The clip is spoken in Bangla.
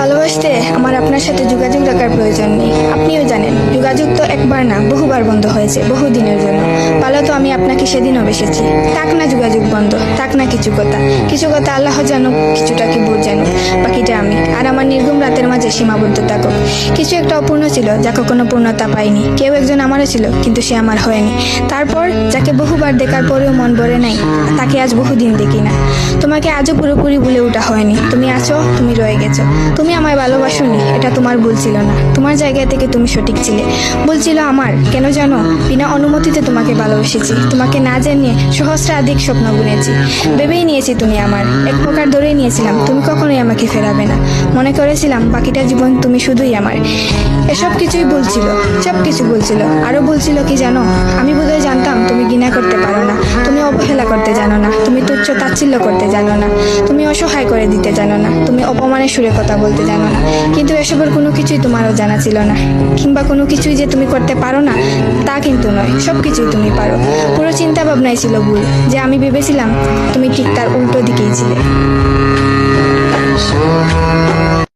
ভালোবাসতে আমার আপনার সাথে যোগাযোগ রাখার প্রয়োজন নেই। আপনিও জানেন যোগাযোগ তো একবার না বহুবার বন্ধ হয়েছে, বহুদিনের জন্য। ভালো তো আমি আপনাকে সেদিনও বেসেছি। থাক না যোগাযোগ বন্ধ, থাক না কিছু কথা। কিছু কথা আল্লাহ জানুক, কিছুটা কি বুঝ জানুক, বাকিটা আমি। আর আমার নির্ঘুম রাতের মাঝে সীমাবদ্ধ থাকুক। কিছু একটা অপূর্ণ ছিল যা কখনো পূর্ণতা পায়নি। কেউ একজন আমারও ছিল, কিন্তু সে আমার হয়নি। তারপর যাকে বহুবার দেখার পরেও মন ভরে নাই, তাকে আজ বহুদিন দেখি না। তোমাকে আজও পুরোপুরি ভুলে ওঠা হয়নি। তুমি আছো, তুমি রয়ে গেছো। তুমি আমায় ভালোবাসোনি, এটা তোমার ভুল ছিল না। তোমার জায়গা থেকে তুমি সঠিক ছিলে। ভুল ছিল আমার। কেন জানো? বিনা অনুমতিতে তোমাকে ভালোবেসেছি। তোমাকে না জানিয়ে সহস্রাধিক স্বপ্ন বুনেছি। ভেবেই নিয়েছি তুমি আমার। এক প্রকার ধরেই নিয়েছিলাম তুমি কখনোই আমাকে ফেরাবে না। মনে করেছিলাম বাকিটা জীবন তুমি শুধুই আমার। এসব কিছুই ভুল ছিল, সব কিছু ভুল ছিল। আরো ভুল ছিল কি জানো? আমি বোধহয় জানতাম তুমি ঘৃণা করতে পারো না, তুমি অবহেলা করতে জানো না, তুমি তুচ্ছ তাচ্ছিল্য করতে জানো না, তুমি অসহায় করে দিতে জানো না, তুমি অপমানের সুরে কথা বলতে জানো না। কিন্তু এসবের কোনো কিছুই তোমারও জানা ছিল না। কিংবা কোনো কিছুই যে তুমি করতে পারো না তা কিন্তু নয়, সব কিছুই তুমি পারো। পুরো চিন্তা ভাবনাই ছিল ভুল। যে আমি ভেবেছিলাম তুমি ঠিক তার উল্টো দিকেই ছিলে।